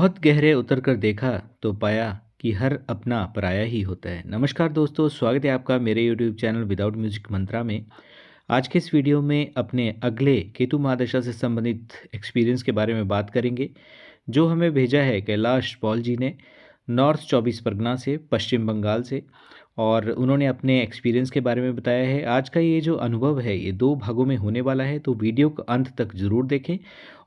बहुत गहरे उतर कर देखा तो पाया कि हर अपना पराया ही होता है। नमस्कार दोस्तों, स्वागत है आपका मेरे यूट्यूब चैनल विदाउट म्यूजिक मंत्रा में। आज के इस वीडियो में अपने अगले केतु महादशा से संबंधित एक्सपीरियंस के बारे में बात करेंगे, जो हमें भेजा है कैलाश पॉल जी ने नॉर्थ 24 परगना से, पश्चिम बंगाल से। और उन्होंने अपने एक्सपीरियंस के बारे में बताया है। आज का ये जो अनुभव है ये 2 भागों में होने वाला है, तो वीडियो को अंत तक ज़रूर देखें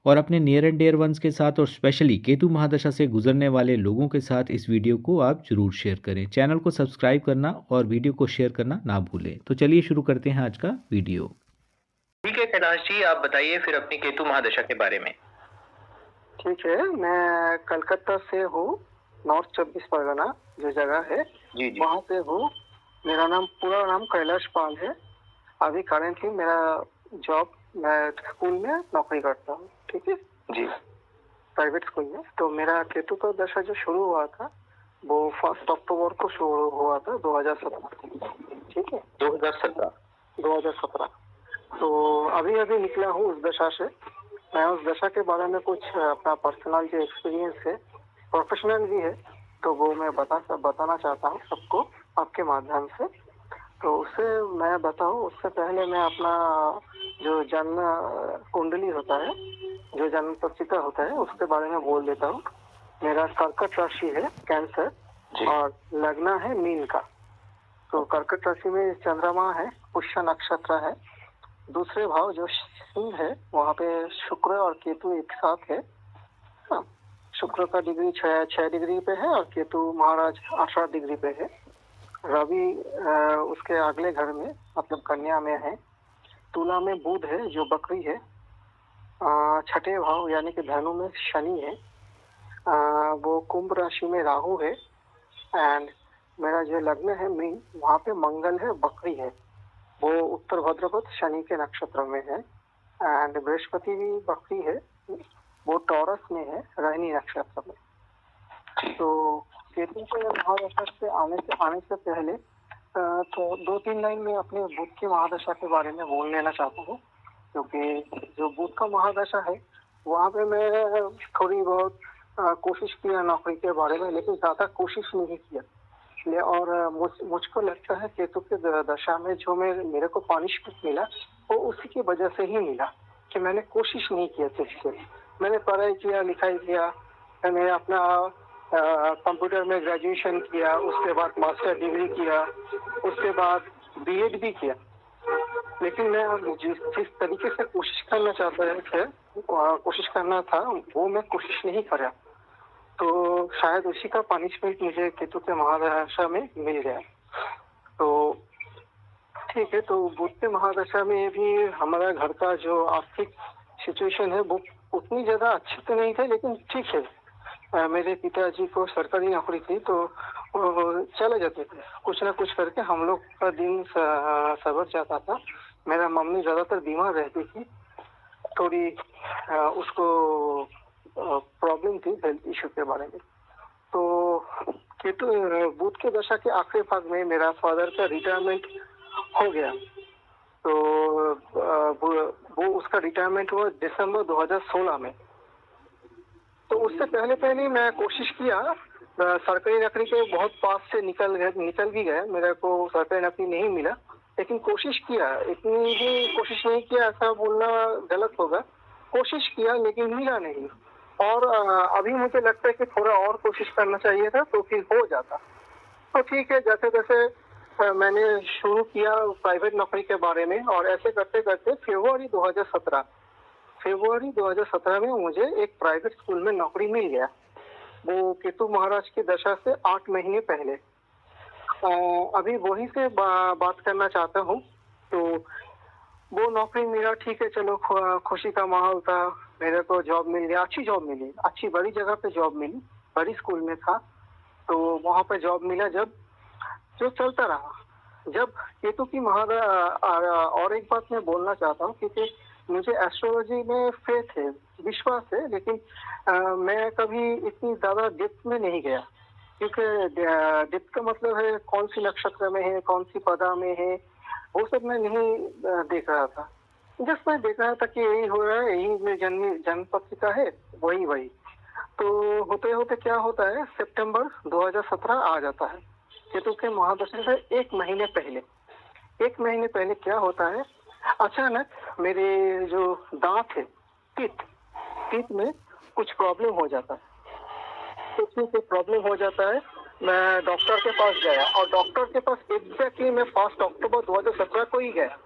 और अपने नियर एंड डियर वंस के साथ और स्पेशली केतु महादशा से गुजरने वाले लोगों के साथ इस वीडियो को आप ज़रूर शेयर करें। चैनल को सब्सक्राइब करना और वीडियो को शेयर करना ना भूलें। तो चलिए शुरू करते हैं आज का वीडियो। ठीक है कैलाश जी, आप बताइए फिर अपनी केतु महादशा के बारे में। ठीक है, मैं कलकत्ता से हूँ। नॉर्थ 24 परगना जो जगह है जी जी। वहाँ से हूँ। मेरा पूरा नाम कैलाश पाल है। अभी करेंटली मेरा जॉब, मैं स्कूल में नौकरी करता हूँ। ठीक है जी। प्राइवेट स्कूल में। तो मेरा केतु का दशा जो शुरू हुआ था वो 1 अक्टूबर को शुरू हुआ था 2017। ठीक है 2017। तो अभी अभी निकला हूँ उस दशा से। मैं उस दशा के बारे में कुछ अपना पर्सनल जो एक्सपीरियंस है, प्रोफेशनल भी है, तो वो मैं बताना चाहता हूँ सबको आपके माध्यम से। तो उससे मैं बताऊँ उससे पहले मैं अपना जो जन्म कुंडली होता है, जो जन्म पत्रिका होता है, उसके बारे में बोल देता हूँ। मेरा कर्कट राशि है, कैंसर, और लग्न है मीन का। तो कर्कट राशि में चंद्रमा है, पुष्य नक्षत्र है। दूसरे भाव जो सिंह है वहाँ पे शुक्र और केतु एक साथ है। हाँ, शुक्र का डिग्री 6 डिग्री पे है और केतु महाराज 18 डिग्री पे है। रवि उसके अगले घर में मतलब कन्या में है। तुला में बुध है जो बकरी है। छठे भाव यानी कि धनु में शनि है। वो कुंभ राशि में राहु है। एंड मेरा जो लग्न है मीन, वहाँ पे मंगल है, बकरी है। वो उत्तर भाद्रपद शनि के नक्षत्र में है। एंड बृहस्पति भी बकरी है, वो टॉरस में है, रहनी नक्षत्र में। तो केतु के महादशा से आने से पहले तो 2-3 लाइन में अपने बुध की महादशा के बारे में बोल लेना चाहता हूँ, क्योंकि जो बुध का महादशा है वहाँ पे मैं थोड़ी बहुत कोशिश किया नौकरी के बारे में, लेकिन ज्यादा कोशिश नहीं किया। और मुझको लगता है केतु के दशा में जो मेरे को पनिशमेंट मिला वो उसी की वजह से ही मिला कि मैंने कोशिश नहीं किया ठीक से। मैंने पढ़ाई किया, लिखाई किया, मैंने अपना कंप्यूटर में ग्रेजुएशन किया, उसके बाद मास्टर डिग्री किया, उसके बाद बीएड भी किया, लेकिन मैं जिस तरीके से कोशिश करना था वो मैं कोशिश नहीं करा। तो शायद उसी का पनिशमेंट मुझे केतु के महादशा में मिल गया। तो ठीक है, तो बुध के महादशा में भी हमारा घर का जो आर्थिक सिचुएशन है वो उतनी ज्यादा अच्छी तो नहीं थी, लेकिन ठीक है। मेरे पिताजी को सरकारी नौकरी थी, तो चले जाते थे, कुछ ना कुछ करके हम लोग का दिन सवर जाता था। मेरा मम्मी ज्यादातर बीमार रहती थी, थोड़ी उसको प्रॉब्लम थी हेल्थ इशू के बारे में। तो केतु बुध के दशा के आखिरी भाग में मेरा फादर का रिटायरमेंट हो गया। तो वो उसका रिटायरमेंट हुआ दिसंबर 2016 में। तो उससे पहले मैं कोशिश किया, सरकारी नौकरी के बहुत पास से निकल भी गया, मेरे को सरकारी नौकरी नहीं मिला, लेकिन कोशिश किया। इतनी भी कोशिश नहीं किया ऐसा बोलना गलत होगा, कोशिश किया लेकिन मिला नहीं। और अभी मुझे लगता है कि थोड़ा और कोशिश करना चाहिए था तो फिर हो जाता। तो ठीक है, जैसे जैसे मैंने शुरू किया प्राइवेट नौकरी के बारे में, और ऐसे करते करते फरवरी 2017 में मुझे एक प्राइवेट स्कूल में नौकरी मिल गया। वो केतु महाराज की दशा से 8 महीने पहले। अभी वहीं से बात करना चाहता हूँ। तो वो नौकरी मिला, ठीक है, चलो खुशी का माहौल था, मेरे को जॉब मिल गया, अच्छी जॉब मिली, अच्छी बड़ी जगह पे जॉब मिली, बड़ी स्कूल में था। तो वहाँ पे जॉब मिला, जब जो चलता रहा। जब केतु की और एक बात मैं बोलना चाहता हूँ, क्योंकि मुझे एस्ट्रोलॉजी में फेथ है, विश्वास है, लेकिन मैं कभी इतनी ज्यादा डेप्थ में नहीं गया, क्योंकि डेप्थ का मतलब है कौन सी नक्षत्र में है, कौन सी पदा में है, वो सब मैं नहीं देख रहा था। जस्ट मैं देख रहा था कि यही हो रहा है, यही में जन्म पत्रिका है, वही। तो होते होते क्या होता है, सितंबर 2017 आ जाता है। केतु के महादशा से एक महीने पहले क्या होता है, अचानक मेरे जो दांत है, टीथ में कुछ प्रॉब्लम हो जाता है। उसमें कोई प्रॉब्लम हो जाता है, मैं डॉक्टर के पास गया और डॉक्टर के पास एग्जैक्टली मैं 1 अक्टूबर 2017 को ही गया,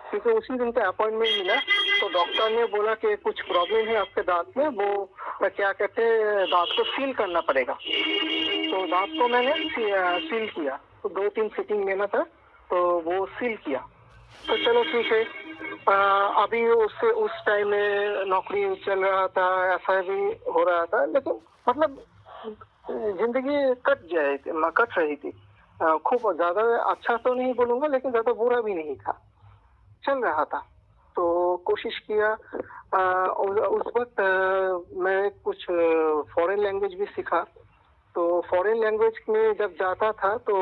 क्योंकि उसी दिन का अपॉइंटमेंट मिला। तो डॉक्टर ने बोला कि कुछ प्रॉब्लम है आपके दांत में, वो क्या कहते हैं, दांत को सील करना पड़ेगा। तो दांत को मैंने सील किया, तो 2-3 फिटिंग लेना था, तो वो सील किया। तो चलो ठीक है। अभी उससे उस टाइम में नौकरी चल रहा था, ऐसा भी हो रहा था, लेकिन मतलब जिंदगी कट रही थी। खूब ज्यादा अच्छा तो नहीं बोलूंगा, लेकिन ज्यादा बुरा भी नहीं था, चल रहा था। तो कोशिश किया। उस वक्त मैं कुछ फॉरेन लैंग्वेज भी सीखा। तो फॉरेन लैंग्वेज में जब जाता था तो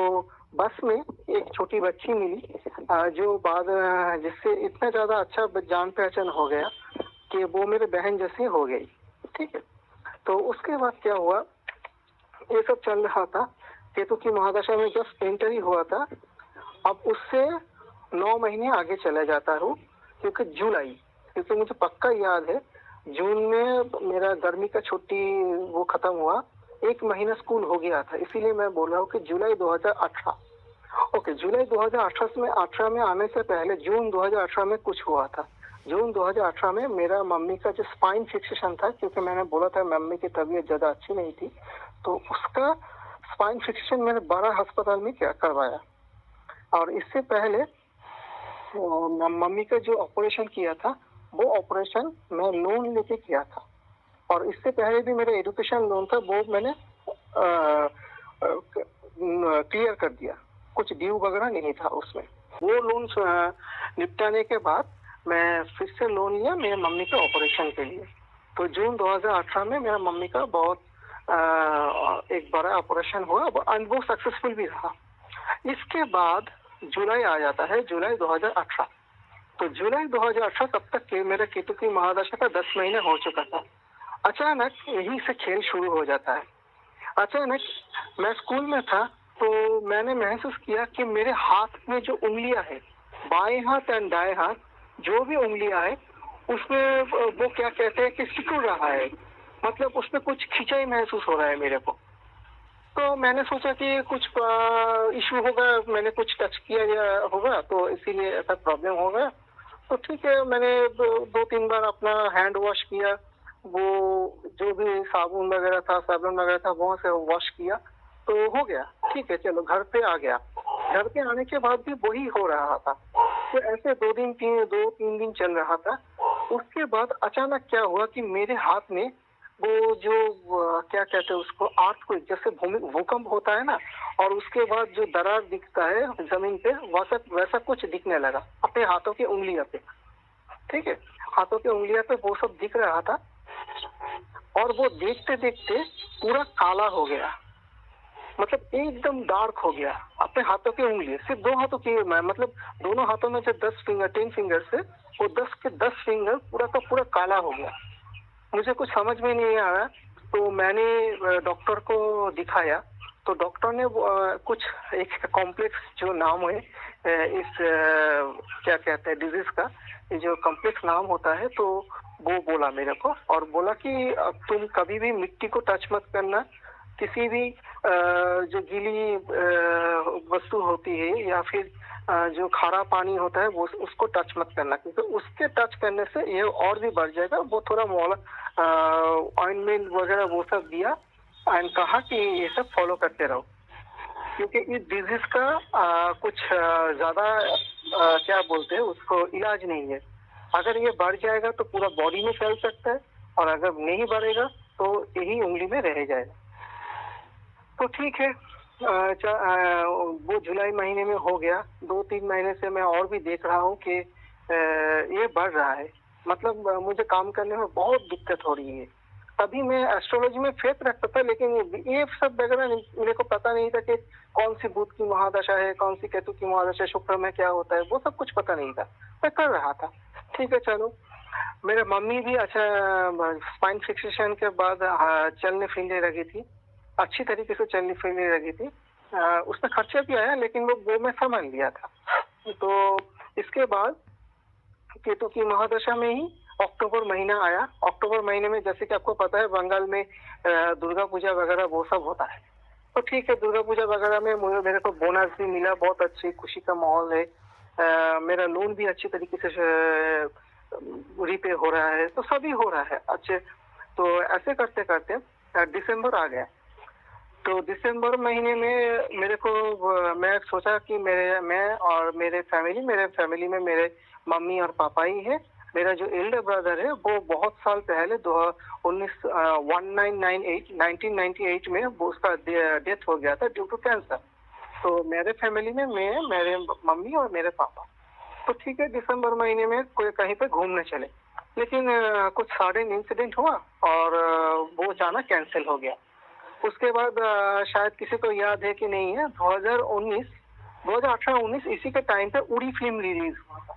बस में एक छोटी बच्ची मिली, जो बाद जिससे इतना ज्यादा अच्छा जान पहचान हो गया कि वो मेरे बहन जैसी हो गई। ठीक है। तो उसके बाद क्या हुआ, ये सब चल रहा था। केतु की महादशा में जस्ट एंटर ही हुआ था। अब उससे 9 महीने आगे चला जाता हूँ, क्योंकि मुझे पक्का याद है जून में मेरा गर्मी का छुट्टी वो खत्म हुआ, 1 महीना स्कूल हो गया था। इसीलिए मैं बोल रहा हूँ कि जुलाई 2018। ओके, जुलाई 2018 में आने से पहले जून 2018 में कुछ हुआ था। जून 2018 में मेरा मम्मी का जो स्पाइन फिक्सेशन था, क्योंकि मैंने बोला था मम्मी की तबीयत ज्यादा अच्छी नहीं थी, तो उसका स्पाइन फिक्सेशन मैंने बड़ा अस्पताल में करवाया। और इससे पहले मम्मी का जो ऑपरेशन किया था, वो ऑपरेशन मैं लोन लेके किया था। और इससे पहले भी मेरा एजुकेशन लोन था, वो मैंने क्लियर कर दिया, कुछ ड्यू वगैरह नहीं था उसमें। वो लोन निपटाने के बाद मैं फिर से लोन लिया मेरे मम्मी के ऑपरेशन के लिए। तो जून 2018 में मेरा मम्मी का बहुत एक बड़ा ऑपरेशन हुआ और वो सक्सेसफुल भी रहा। इसके बाद जुलाई आ जाता है, जुलाई 2018। तो जुलाई 2018 तब तक के मेरे केतु की महादशा का 10 महीने हो चुका था। अचानक यहीं से खेल शुरू हो जाता है। अचानक मैं स्कूल में था, तो मैंने महसूस किया कि मेरे हाथ में जो उंगलियां है, बाएं हाथ एंड दाएं हाथ, जो भी उंगलियां है उसमें वो क्या कहते हैं कि सिकुड़ रहा है, मतलब उसमें कुछ खिंचाई महसूस हो रहा है मेरे को। तो मैंने सोचा कि कुछ इशू होगा, मैंने कुछ टच किया गया होगा, तो इसीलिए ऐसा प्रॉब्लम होगा। तो ठीक है, मैंने 2-3 बार अपना हैंड वॉश किया, वो जो भी साबुन वगैरह था वहां से वॉश किया, तो हो गया। ठीक है, चलो घर पे आ गया। घर पे आने के बाद भी वही हो रहा था। तो ऐसे 2-3 दिन चल रहा था। उसके बाद अचानक क्या हुआ कि मेरे हाथ में वो जो क्या कहते हैं उसको, अर्थक्वेक, जैसे भूकंप होता है ना, और उसके बाद जो दरार दिखता है जमीन पे, वैसा कुछ दिखने लगा अपने हाथों की उंगलियों पे। ठीक है, हाथों की उंगलियों पे वो सब दिख रहा था, और वो देखते देखते पूरा काला हो गया, मतलब एकदम डार्क हो गया। अपने हाथों की उंगली, सिर्फ 2 हाथों की, मतलब दोनों हाथों में जो 10 फिंगर से वो 10 के 10 फिंगर पूरा का पूरा काला हो गया। मुझे कुछ समझ में नहीं आया, तो मैंने डॉक्टर को दिखाया। तो डॉक्टर ने कुछ एक कॉम्प्लेक्स जो नाम है इस क्या कहते हैं डिजीज का, ये जो कॉम्प्लेक्स नाम होता है, तो वो बोला मेरे को, और बोला कि अब तुम कभी भी मिट्टी को टच मत करना, किसी भी जो गीली वस्तु होती है या फिर जो खारा पानी होता है वो उसको टच मत करना, क्योंकि उसके टच करने से ये और भी बढ़ जाएगा। वो थोड़ा ऑइंटमेंट वगैरह वो सब दिया एंड कहा कि ये सब फॉलो करते रहो, क्योंकि इस डिजीज का कुछ ज्यादा क्या बोलते हैं उसको, इलाज नहीं है। अगर ये बढ़ जाएगा तो पूरा बॉडी में फैल सकता है, और अगर नहीं बढ़ेगा तो यही उंगली में रह जाएगा। तो ठीक है, वो जुलाई महीने में हो गया। 2-3 महीने से मैं और भी देख रहा हूँ कि ये बढ़ रहा है, मतलब मुझे काम करने में बहुत दिक्कत हो रही है। तभी मैं एस्ट्रोलॉजी में फेथ रखता था, लेकिन ये सब वगैरह मेरे को पता नहीं था कि कौन सी बुध की महादशा है, कौन सी केतु की महादशा, शुक्र में क्या होता है, वो सब कुछ पता नहीं था। मैं कर रहा था। ठीक है, चलो मेरे मम्मी भी अच्छा स्पाइन फिक्सेशन के बाद चलने फिरने लगी थी, अच्छी तरीके से चलने फिरने लगी थी। उसमें खर्चा भी आया लेकिन वो मैं समझ लिया था। तो इसके बाद केतु की महादशा में ही अक्टूबर महीना आया। अक्टूबर महीने में जैसे कि आपको पता है बंगाल में दुर्गा पूजा वगैरह वो सब होता है। तो ठीक है, दुर्गा पूजा वगैरह में मेरे को बोनस भी मिला, बहुत अच्छी खुशी का माहौल है। मेरा लोन भी अच्छी तरीके से रीपे हो रहा है, तो सभी हो रहा है अच्छे। तो ऐसे करते करते दिसंबर आ गया। तो दिसंबर महीने में मेरे को मैं सोचा कि मैं और मेरे फैमिली में मेरे मम्मी और पापा ही है। मेरा जो एल्डर ब्रदर है वो बहुत साल पहले 1998 में वो उसका डेथ हो गया था ड्यू टू कैंसर। तो मेरे फैमिली में मैं, मेरे मम्मी और मेरे पापा। तो ठीक है, दिसंबर महीने में कोई कहीं पे घूमने चले, लेकिन कुछ सडन इंसिडेंट हुआ और वो जाना कैंसिल हो गया। उसके बाद शायद किसी को याद है कि नहीं है, 2018-19 इसी के टाइम पे उड़ी फिल्म रिलीज हुआ था।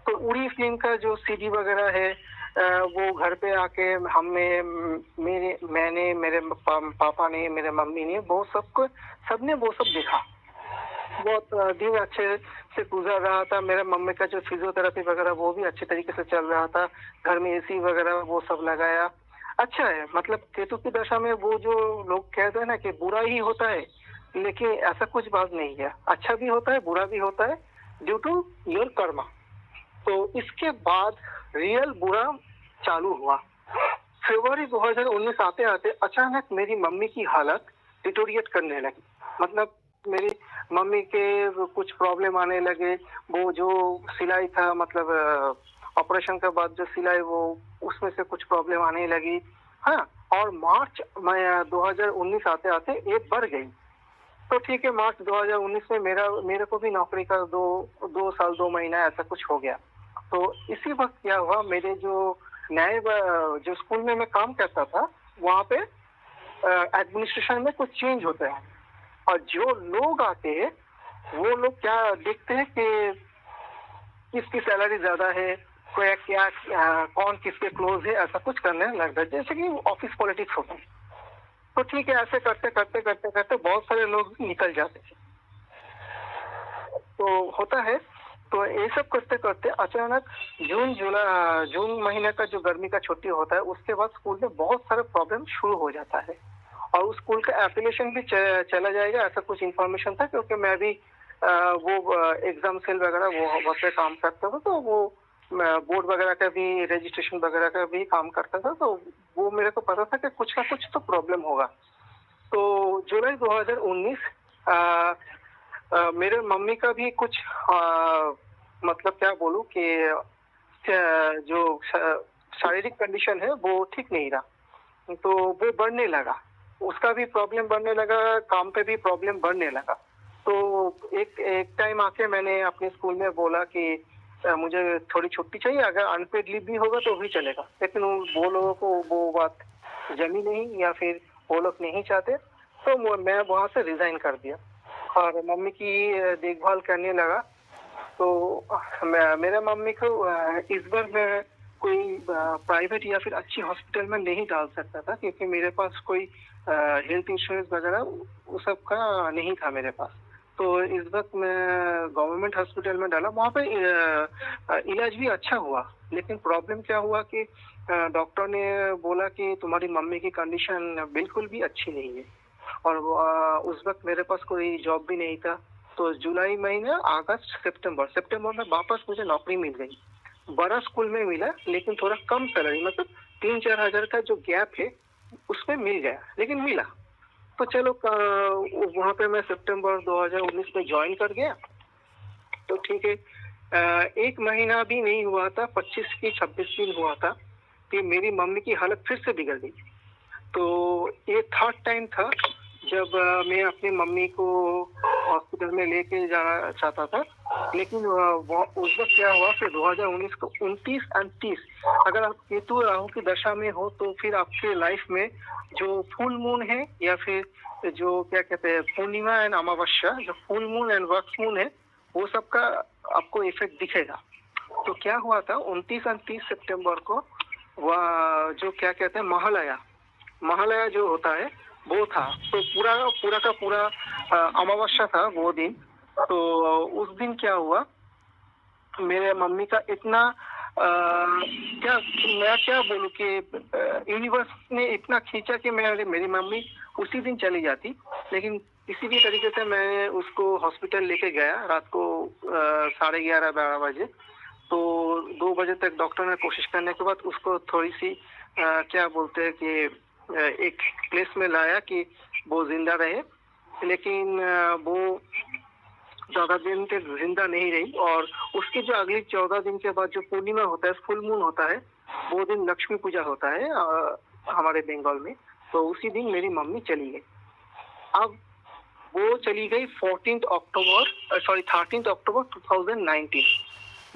तो उड़ी फिल्म का जो सीडी वगैरह है वो घर पे आके मैंने, मेरे पापा ने, मेरे मम्मी ने, वो सबने वो सब देखा। बहुत दिन अच्छे से गुजर रहा था। मेरे मम्मी का जो फिजियोथेरेपी वगैरह वो भी अच्छे तरीके से चल रहा था। घर में एसी वगैरह वो सब लगाया। अच्छा है, मतलब केतु की दशा में वो जो लोग कहते हैं ना कि बुरा ही होता है, लेकिन ऐसा कुछ बात नहीं है। अच्छा भी होता है, बुरा भी होता है, ड्यू टू योर कर्मा। तो इसके बाद रियल बुरा चालू हुआ। फरवरी 2019 आते आते अचानक मेरी मम्मी की हालत डिटोरिएट करने लगी। मतलब मेरी मम्मी के कुछ प्रॉब्लम आने लगे। वो जो सिलाई था, मतलब ऑपरेशन के बाद जो सिलाई, वो उसमें से कुछ प्रॉब्लम आने लगी। हाँ, और मार्च 2019 आते आते ये बढ़ गई। तो ठीक है, मार्च 2019 में मेरे को भी नौकरी का दो साल 2 महीना ऐसा कुछ हो गया। तो इसी वक्त क्या हुआ, मेरे जो नए जो स्कूल में मैं काम करता था वहाँ पे एडमिनिस्ट्रेशन में कुछ चेंज होता है, और जो लोग आते हैं वो लोग क्या देखते हैं कि किसकी सैलरी ज्यादा है, कोई क्या कौन किसके क्लोज है, ऐसा कुछ करने लगता है, जैसे कि ऑफिस पॉलिटिक्स होता है। तो ठीक है, ऐसे करते करते करते करते बहुत सारे लोग निकल जाते हैं। तो होता है, तो ये सब करते करते अचानक जून महीने का जो गर्मी का छुट्टी होता है, उसके बाद स्कूल में बहुत सारे प्रॉब्लम शुरू हो जाता है। और उस स्कूल का एप्लीकेशन भी चला जाएगा, ऐसा कुछ इंफॉर्मेशन था, क्योंकि मैं भी वो एग्जाम सेल वगैरह वो वहाँ पे काम करता था। तो वो बोर्ड वगैरह का भी, रजिस्ट्रेशन वगैरह का भी काम करता था। तो वो मेरे को पता था कि कुछ ना कुछ तो प्रॉब्लम होगा। तो जुलाई 2019 मेरे मम्मी का भी कुछ मतलब क्या बोलूं कि जो शारीरिक कंडीशन है वो ठीक नहीं रहा। तो वो बढ़ने लगा, उसका भी प्रॉब्लम बढ़ने लगा, काम पे भी प्रॉब्लम बढ़ने लगा। तो एक टाइम आके मैंने अपने स्कूल में बोला कि मुझे थोड़ी छुट्टी चाहिए, अगर अनपेड लीव भी होगा तो भी चलेगा। लेकिन वो लोगों को वो बात जमी नहीं, या फिर वो लोग नहीं चाहते। तो मैं वहाँ से रिजाइन कर दिया और मम्मी की देखभाल करने लगा। तो मेरे मम्मी को इस बार मैं कोई प्राइवेट या फिर अच्छी हॉस्पिटल में नहीं डाल सकता था, क्योंकि मेरे पास कोई हेल्थ इंश्योरेंस वगैरह वो सब का नहीं था मेरे पास। तो इस वक्त मैं गवर्नमेंट हॉस्पिटल में डाला, वहाँ पे इलाज भी अच्छा हुआ। लेकिन प्रॉब्लम क्या हुआ कि डॉक्टर ने बोला कि तुम्हारी मम्मी की कंडीशन बिल्कुल भी अच्छी नहीं है, और उस वक्त मेरे पास कोई जॉब भी नहीं था। तो जुलाई महीना, अगस्त, सितंबर में वापस मुझे नौकरी मिल गई। बड़ा स्कूल में मिला, लेकिन थोड़ा कम सैलरी, मतलब 3-4 हजार का जो गैप है उसमें मिल गया, लेकिन मिला। तो चलो वहाँ पे मैं सितंबर 2019 में ज्वाइन कर गया। तो ठीक है, 1 महीना भी नहीं हुआ था, 25 की 26 दिन हुआ था कि मेरी मम्मी की हालत फिर से बिगड़ गई। तो ये थर्ड टाइम था जब मैं अपनी मम्मी को हॉस्पिटल में लेके जाना चाहता था। लेकिन उस वक्त क्या हुआ, फिर 2019 को 29 और 30, अगर आप केतु राहु की दशा में हो तो फिर आपके लाइफ में जो फुल मून है, या फिर जो क्या कहते हैं पूर्णिमा एंड अमावस्या, जो full moon and work moon है, वो सबका आपको इफेक्ट दिखेगा। तो क्या हुआ था 29 और 30 सितंबर को वह जो क्या कहते हैं महालया जो होता है वो था। तो पूरा पूरा का पूरा अमावस्या था वो दिन। तो उस दिन क्या हुआ, मेरे मम्मी का इतना क्या मैं क्या बोलूं कि यूनिवर्स ने इतना खींचा कि मेरी मम्मी उसी दिन चली जाती। लेकिन किसी भी तरीके से मैं उसको हॉस्पिटल लेके गया रात को 11:30-12 बजे। तो 2 बजे तक डॉक्टर ने कोशिश करने के बाद उसको थोड़ी सी क्या बोलते हैं कि एक प्लेस में लाया कि वो जिंदा रहे। लेकिन वो 14 दिन तक जिंदा नहीं रही। और उसके जो अगले 14 दिन के बाद जो पूर्णिमा होता है, फुल मून होता है, वो दिन लक्ष्मी पूजा होता है हमारे बंगाल में। तो उसी दिन मेरी मम्मी चली गई। अब वो चली गई 13 अक्टूबर 2019,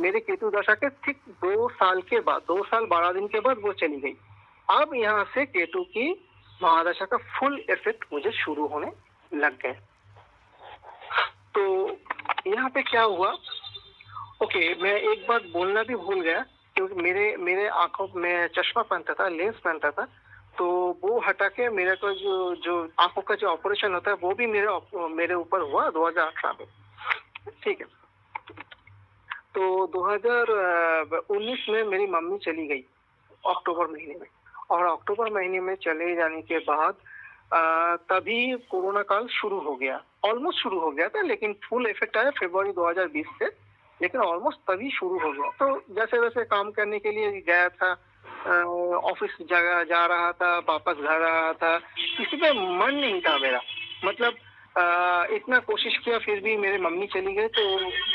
मेरे केतु दशा के ठीक 2 साल के बाद, 2 साल 12 दिन के बाद वो चली गई। अब यहाँ से केतु की महादशा का फुल इफेक्ट मुझे शुरू होने लग गए। तो यहाँ पे क्या हुआ, ओके, मैं एक बात बोलना भी भूल गया, क्योंकि मेरे आंखों में चश्मा पहनता था, लेंस पहनता था। तो वो हटा के मेरे को जो आंखों का जो ऑपरेशन होता है वो भी मेरे ऊपर हुआ 2018 में। ठीक है। तो 2019 में मेरी मम्मी चली गई अक्टूबर महीने में। और अक्टूबर महीने में चले जाने के बाद तभी कोरोना काल शुरू हो गया, ऑलमोस्ट शुरू हो गया था, लेकिन फुल इफेक्ट आया फरवरी 2020 से। लेकिन ऑलमोस्ट तभी शुरू हो गया। तो जैसे वैसे काम करने के लिए गया था, ऑफिस जा रहा था, वापस घर आ रहा था, किसी पे मन नहीं था मेरा। मतलब इतना कोशिश किया फिर भी मेरी मम्मी चली गई। तो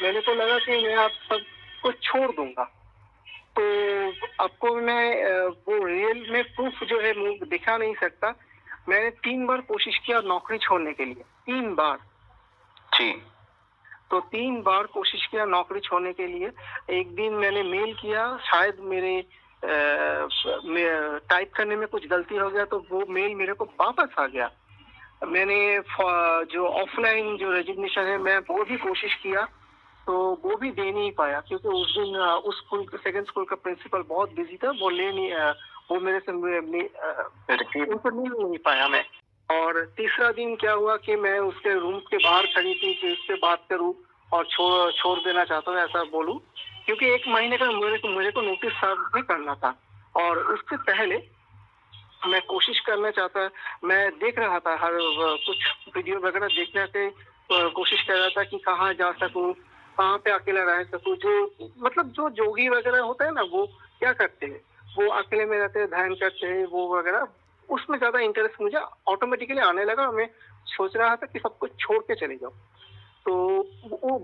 मैंने तो लगा कि मैं आप सब कुछ छोड़ दूंगा। तो आपको मैं वो रियल में प्रूफ जो है वो दिखा नहीं सकता। मैंने 3 बार कोशिश किया नौकरी छोड़ने के लिए, 3 बार जी। तो 3 बार कोशिश किया नौकरी छोड़ने के लिए। एक दिन मैंने मेल किया, शायद मेरे टाइप करने में कुछ गलती हो गया, तो वो मेल मेरे को वापस आ गया। मैंने जो ऑफलाइन जो रेजिग्नेशन है मैं वो भी कोशिश किया, तो वो भी दे नहीं पाया, क्योंकि उस दिन उस स्कूल सेकंड स्कूल का प्रिंसिपल बहुत बिजी था। वो वो मेरे से उनसे मिल नहीं पाया मैं। और तीसरा दिन क्या हुआ कि मैं उसके रूम के बाहर खड़ी थी कि उससे बात करूं और छोड़ देना चाहता हूं, ऐसा बोलूं, क्योंकि 1 महीने का मुझे को नोटिस सर्व भी करना था। और उससे पहले मैं कोशिश करना चाहता, मैं देख रहा था हर कुछ वीडियो वगैरह देखने के कोशिश कर रहा था कि कहाँ जा सकूं, कहाँ पे अकेला रह सकूं। जो मतलब जो जोगी वगैरह होता है ना, वो क्या करते हैं, वो अकेले में रहते हैं, ध्यान करते हैं, वो वगैरह, उसमें ज्यादा इंटरेस्ट मुझे ऑटोमेटिकली आने लगा। मैं सोच रहा था कि सब कुछ छोड़ के चले जाओ। तो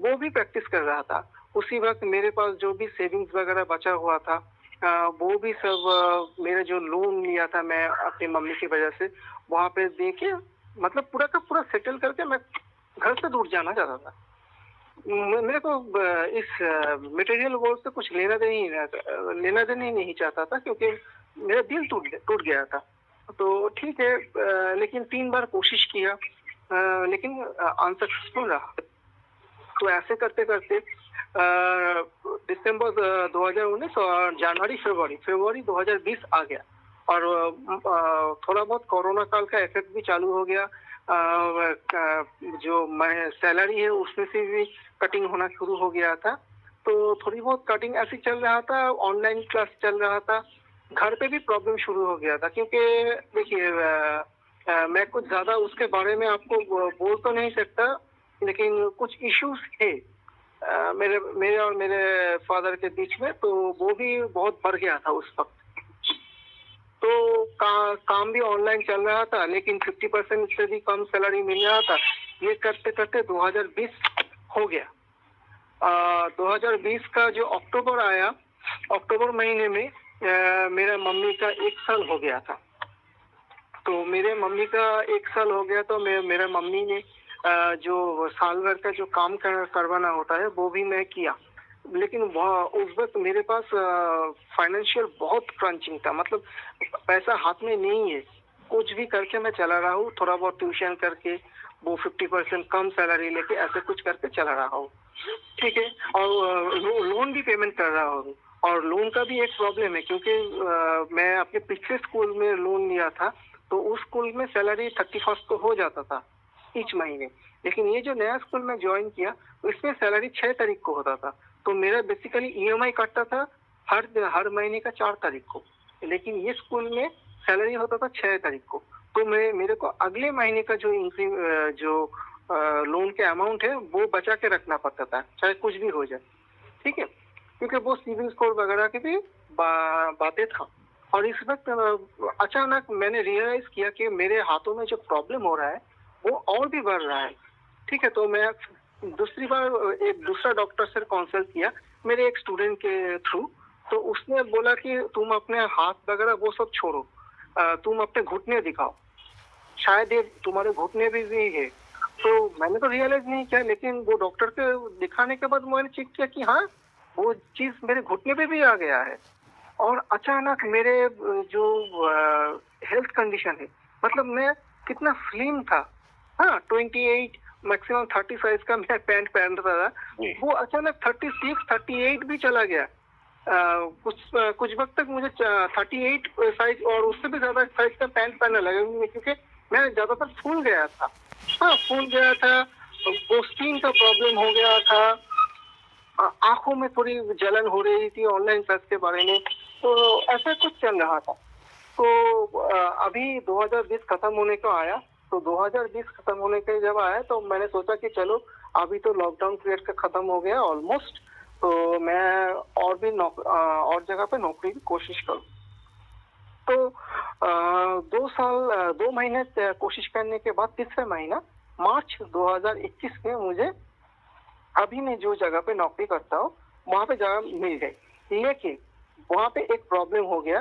वो भी प्रैक्टिस कर रहा था। उसी वक्त मेरे पास जो भी सेविंग्स वगैरह बचा हुआ था, वो भी सब मेरे जो लोन लिया था मैं अपनी मम्मी की वजह से, वहां पे दे के मतलब पूरा का पूरा सेटल करके मैं घर से दूर जाना चाहता था। मेरे को इस मटेरियल वर्ल्ड से कुछ लेना देना ही नहीं चाहता था, क्योंकि मेरा दिल टूट गया था। तो ठीक है, लेकिन 3 बार कोशिश किया, लेकिन अनसक्सेसफुल रहा। तो ऐसे करते करते दिसंबर 2019 और फरवरी 2020 आ गया। और थोड़ा बहुत कोरोना काल का इफेक्ट भी चालू हो गया। जो सैलरी है उसमें से भी कटिंग होना शुरू हो गया था। तो थोड़ी बहुत कटिंग ऐसी चल रहा था, ऑनलाइन क्लास चल रहा था। घर पे भी प्रॉब्लम शुरू हो गया था, क्योंकि देखिए मैं कुछ ज्यादा उसके बारे में आपको बोल तो नहीं सकता, लेकिन कुछ इश्यूज थे मेरे और मेरे फादर के बीच में। तो वो भी बहुत बढ़ गया था उस वक्त। तो काम भी ऑनलाइन चल रहा था, लेकिन 50% से भी कम सैलरी मिल रहा था। ये करते करते 2020 हो गया। 2020 का जो अक्टूबर आया, अक्टूबर महीने में मेरा मम्मी का 1 साल हो गया था। तो मेरे मम्मी का 1 साल हो गया, तो मेरा मम्मी ने जो साल भर का जो काम करवाना होता है वो भी मैं किया। लेकिन उस वक्त मेरे पास फाइनेंशियल बहुत क्रंचिंग था, मतलब पैसा हाथ में नहीं है। कुछ भी करके मैं चला रहा हूँ, थोड़ा बहुत ट्यूशन करके, वो 50% कम सैलरी लेके ऐसे कुछ करके चला रहा हूँ। ठीक है, और लोन भी पेमेंट कर रहा हूँ। और लोन का भी एक प्रॉब्लम है क्योंकि मैं अपने पिछले स्कूल में लोन लिया था, तो उस स्कूल में सैलरी 31st को हो जाता था ईच महीने। लेकिन ये जो नया स्कूल में ज्वाइन किया, इसमें सैलरी 6 तारीख को होता था। तो मेरा बेसिकली ईएमआई कटता था हर महीने का 4 तारीख को। लेकिन ये स्कूल में सैलरी होता था 6 तारीख को। तो मेरे को अगले महीने का जो लोन के अमाउंट है वो बचा के रखना पड़ता था, चाहे कुछ भी हो जाए। ठीक है, क्योंकि वो सिविल स्कोर वगैरह की भी बातें था। और इस वक्त अचानक मैंने रियलाइज किया कि मेरे हाथों में जो प्रॉब्लम हो रहा है वो और भी बढ़ रहा है। ठीक है, तो मैं दूसरी बार एक दूसरा डॉक्टर से कंसल्ट किया मेरे एक स्टूडेंट के थ्रू। तो उसने बोला कि तुम अपने हाथ वगैरह वो सब छोड़ो, तुम अपने घुटने दिखाओ, शायद ये तुम्हारे घुटने भी है। तो मैंने तो रियलाइज नहीं किया, लेकिन वो डॉक्टर के दिखाने के बाद मैंने चेक किया कि हाँ, वो चीज मेरे घुटने पे भी आ गया है। और अचानक मेरे जो हेल्थ कंडीशन है, मतलब मैं कितना स्लिम था, हाँ 28 मैक्सिमम 30 साइज का मैं पैंट पहनता था, वो अचानक 36 38 भी चला गया। कुछ वक्त तक मुझे 38 साइज और उससे भी ज्यादा साइज का पैंट पहनने लगा, क्योंकि मैं ज्यादातर फूल गया था। हाँ, फूल गया था, वो स्किन का प्रॉब्लम हो गया था, आंखों में थोड़ी जलन हो रही थी ऑनलाइन क्लास के बारे में। तो ऐसा कुछ चल रहा था। तो अभी 2020 खत्म होने को आया, तो 2020 खत्म होने के जब आया तो मैंने सोचा कि चलो अभी तो लॉकडाउन पीरियड का खत्म हो गया ऑलमोस्ट, तो मैं और भी और जगह पे नौकरी की कोशिश करूँ। तो 2 महीने कोशिश करने के बाद तीसरा महीना मार्च 2021 में मुझे अभी मैं जो जगह पे नौकरी करता हूँ वहाँ पे जगह मिल गई। लेकिन वहाँ पे एक प्रॉब्लम हो गया,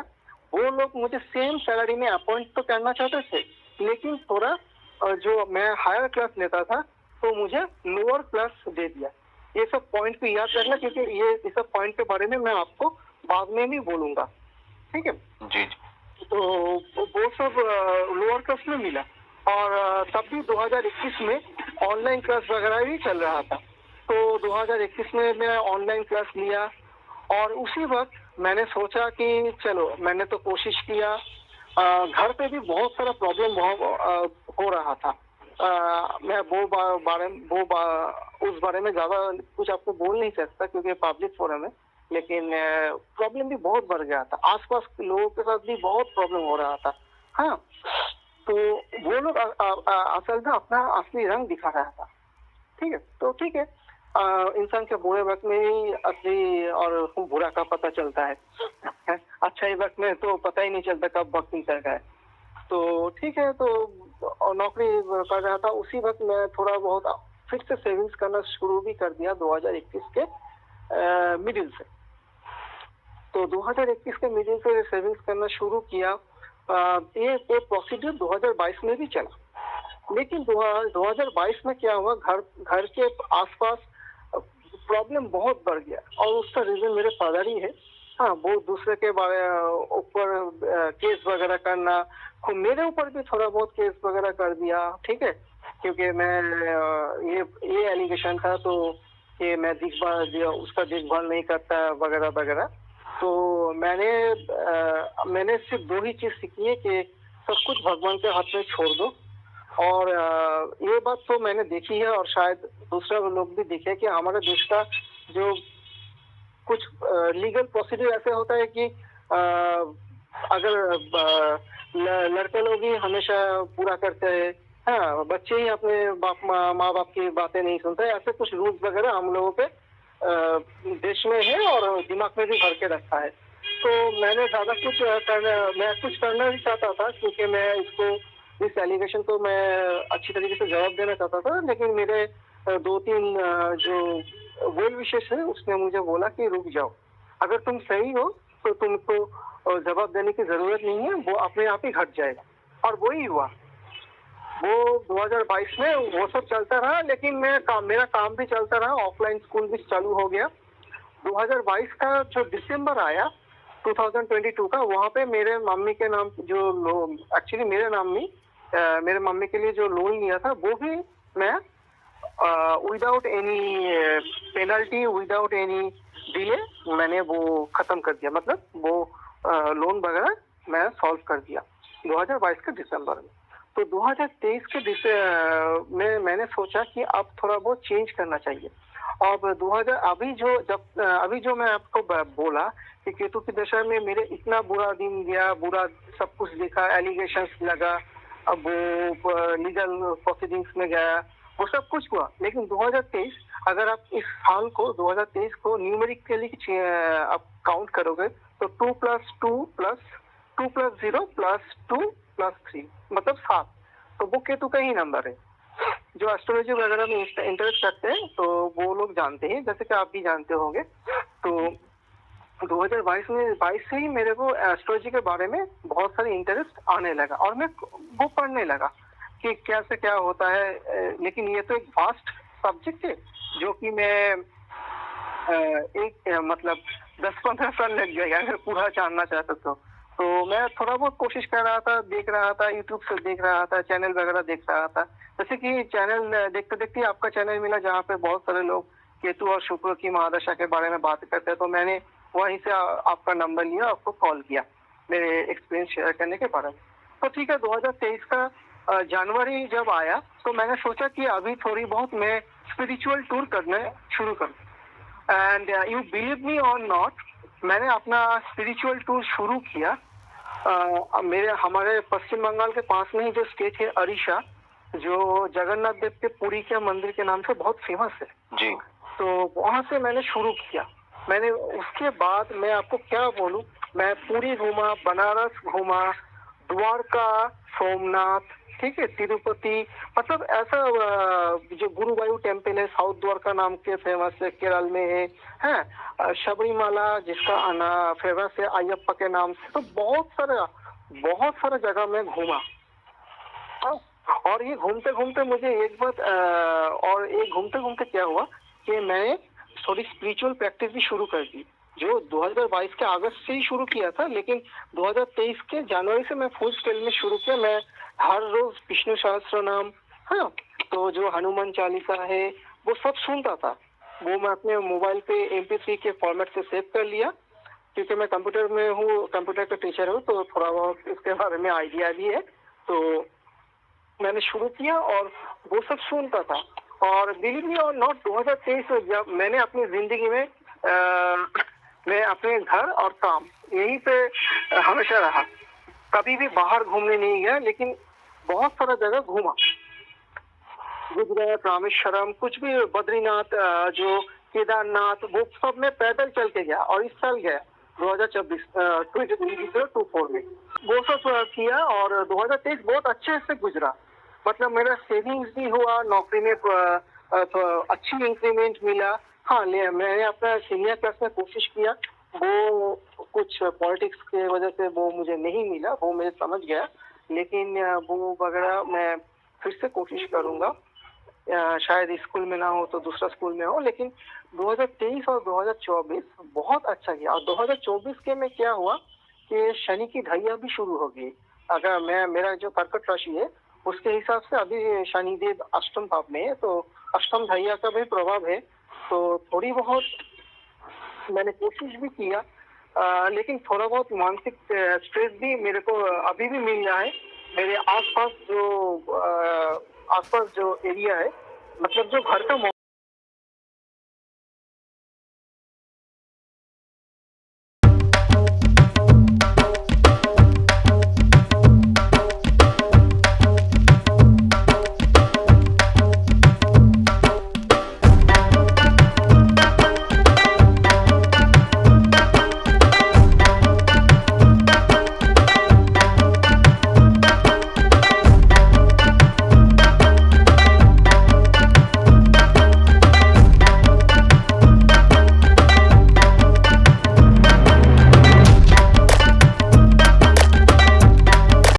वो लोग मुझे सेम सैलरी में अपॉइंट तो करना चाहते थे, लेकिन थोड़ा जो मैं हायर क्लास लेता था तो मुझे लोअर क्लास दे दिया। ये सब पॉइंट को याद रखना, क्योंकि ये सब पॉइंट के बारे में मैं आपको बाद में भी बोलूंगा। ठीक है जी। तो वो सब लोअर क्लास में मिला। और तब भी 2021 में ऑनलाइन क्लास वगैरह भी चल रहा था। तो 2021 में मैं ऑनलाइन क्लास लिया, और उसी वक्त मैंने सोचा कि चलो, मैंने तो कोशिश किया। घर पे भी बहुत सारा प्रॉब्लम हो रहा था। मैं उस बारे में ज्यादा कुछ आपको बोल नहीं सकता क्योंकि पब्लिक फोरम है, लेकिन प्रॉब्लम भी बहुत बढ़ गया था। आसपास के लोगों के साथ भी बहुत प्रॉब्लम हो रहा था। हाँ, तो वो लोग असल में अपना असली रंग दिखा रहा था। ठीक है, तो ठीक है, इंसान के बुरे वक्त में ही असली और बुरा का पता चलता है। अच्छा ही वक्त में तो पता ही नहीं चलता कब वक्त निकल गया है। तो ठीक है, तो नौकरी कर रहा था, उसी वक्त मैं थोड़ा बहुत फिर से सेविंग्स करना शुरू भी कर दिया 2021 के मिडिल से। तो 2021 के मिडिल से सेविंग्स करना शुरू किया। ये प्रोसीजर 2022 में भी चला, लेकिन 2022 में क्या हुआ, घर के आसपास प्रॉब्लम बहुत बढ़ गया, और उसका रीजन मेरे फादर ही है। हाँ, वो दूसरे के ऊपर केस वगैरह करना, मेरे ऊपर भी थोड़ा बहुत केस वगैरह कर दिया। ठीक है, क्योंकि मैं ये एलिगेशन था तो कि मैं उसका देखभाल नहीं करता वगैरह वगैरह। तो मैंने सिर्फ 2 ही चीज सीखी है कि सब कुछ भगवान के हाथ में छोड़ दो। और ये बात तो मैंने देखी है, और शायद दूसरे लोग भी देखे कि हमारे देश का जो कुछ लीगल प्रोसीजर ऐसे होता है कि अगर लड़के लोग ही हमेशा पूरा करते हैं, हाँ, बच्चे ही अपने माँ बाप की बातें नहीं सुनते। ऐसे कुछ रूल्स वगैरह हम लोगों पे देश में है और दिमाग में भी भर के रखा है। तो मैंने ज्यादा कुछ करना भी चाहता था, क्योंकि मैं इस एलिगेशन को मैं अच्छी तरीके से जवाब देना चाहता था। लेकिन मेरे 2-3 जो वेल विशेष है उसने मुझे बोला कि रुक जाओ, अगर तुम सही हो तो तुमको जवाब देने की जरूरत नहीं है, वो अपने आप ही घट जाएगा। और वही हुआ। वो 2022 में वो सब चलता रहा, लेकिन मेरा काम भी चलता रहा, ऑफलाइन स्कूल भी चालू हो गया। 2022 का जो दिसंबर आया 2022 का, वहाँ पे मेरे मम्मी के नाम एक्चुअली मेरे नाम में मेरे मम्मी के लिए जो लोन लिया था वो भी मैं without any penalty, without any delay मैंने वो खत्म कर दिया, मतलब वो लोन वगैरह मैं सॉल्व कर दिया 2022 के दिसंबर में। तो 2023 के में मैंने सोचा कि अब थोड़ा बहुत चेंज करना चाहिए। अब 2000 अभी जो मैं आपको बोला कि केतु की दशा में मेरे इतना बुरा दिन गया, बुरा सब कुछ देखा, एलिगेशंस लगा, अब वो लीगल प्रोसीडिंग्स में गया, वो सब कुछ हुआ। लेकिन 2023 अगर आप इस साल को 2023 को न्यूमेरिकली आप काउंट करोगे तो 2 + 2 + 2 + 0 + 2 + 3 मतलब 7। तो वो केतु का ही नंबर है। जो एस्ट्रोलॉजी वगैरह में इंटरेस्ट करते हैं तो वो लोग जानते हैं, जैसे कि आप भी जानते होंगे। तो 2022 से ही मेरे को एस्ट्रोलॉजी के बारे में बहुत सारे इंटरेस्ट आने लगा और मैं वो पढ़ने लगा कि क्या से क्या होता है। लेकिन ये तो एक वास्ट सब्जेक्ट है जो कि मैं मतलब 10-15 साल लग जाएगा अगर पूरा जानना चाहता तो मैं थोड़ा बहुत कोशिश कर रहा था, देख रहा था, यूट्यूब से देख रहा था, चैनल वगैरह देख रहा था। जैसे कि चैनल देखते देखते आपका चैनल मिला जहाँ पे बहुत सारे लोग केतु और शुक्र की महादशा के बारे में बात करते हैं, तो मैंने वहीं से आपका नंबर लिया, आपको कॉल किया मेरे एक्सपीरियंस शेयर करने के बारे में। तो ठीक है, 2023 का जनवरी जब आया तो मैंने सोचा कि अभी थोड़ी बहुत मैं स्पिरिचुअल टूर करना शुरू करूँ। एंड यू बिलीव मी और नॉट, मैंने अपना स्पिरिचुअल टूर शुरू किया। हमारे पश्चिम बंगाल के पास में ही जो स्टेट है उड़ीसा, जो जगन्नाथ देव के पुरी के मंदिर के नाम से बहुत फेमस है जी। तो वहां से मैंने शुरू किया। मैंने उसके बाद मैं आपको क्या बोलूं, मैं पुरी घूमा, बनारस घूमा, द्वारका, सोमनाथ, ठीक है, तिरुपति, मतलब ऐसा जो गुरुवायु टेम्पल है साउथ द्वारका नाम के फेमस है, केरल में है, शबरीमाला जिसका फेमस है अयप्पा के नाम से। तो बहुत सारा जगह में घूमा। और ये घूमते घूमते मुझे घूमते घूमते क्या हुआ कि मैंने थोड़ी स्पिरिचुअल प्रैक्टिस भी शुरू कर दी, जो 2022 के अगस्त से ही शुरू किया था, लेकिन 2023 के जनवरी से मैं फुल स्केल में शुरू किया। मैं हर रोज विष्णु सहस्त्र नाम, हाँ, तो जो हनुमान चालीसा है वो सब सुनता था। वो मैं अपने मोबाइल पे MP3 के फॉर्मेट से सेव कर लिया, क्योंकि मैं कंप्यूटर में हूँ, कंप्यूटर का टीचर हूँ, तो थोड़ा बहुत इसके बारे में आइडिया भी है। तो मैंने शुरू किया और वो सब सुनता था। और बिलीव मी और नॉट, 2023 जब मैंने अपनी जिंदगी में मैं अपने घर और काम यहीं पे हमेशा रहा, कभी भी बाहर घूमने नहीं गया, लेकिन बहुत सारा जगह घूमा, गुजरात, रामेश्वरम, कुछ भी, बद्रीनाथ, जो केदारनाथ, वो सब में पैदल चल के गया। और इस साल गया 2024 में वो सब किया। और 2023 बहुत अच्छे से गुजरा, मतलब मेरा सेविंग्स भी हुआ, नौकरी में तो अच्छी इंक्रीमेंट मिला। हाँ, मैंने अपना सीनियर क्लास में कोशिश किया, वो कुछ पॉलिटिक्स के वजह से वो मुझे नहीं मिला, वो मैं समझ गया, लेकिन वो वगैरह मैं फिर से कोशिश करूंगा। शायद स्कूल में ना हो तो दूसरा स्कूल में हो। लेकिन 2023 और 2024 बहुत अच्छा गया। और 2024 के में क्या हुआ कि शनि की ढैया भी शुरू हो गई। अगर मेरा जो कर्कट राशि है उसके हिसाब से अभी शनिदेव अष्टम भाव में है, तो अष्टम ढैया का भी प्रभाव है। तो थोड़ी बहुत मैंने कोशिश भी किया, लेकिन थोड़ा बहुत मानसिक स्ट्रेस भी मेरे को अभी भी मिल रहा है। मेरे आसपास जो एरिया है, मतलब जो घर का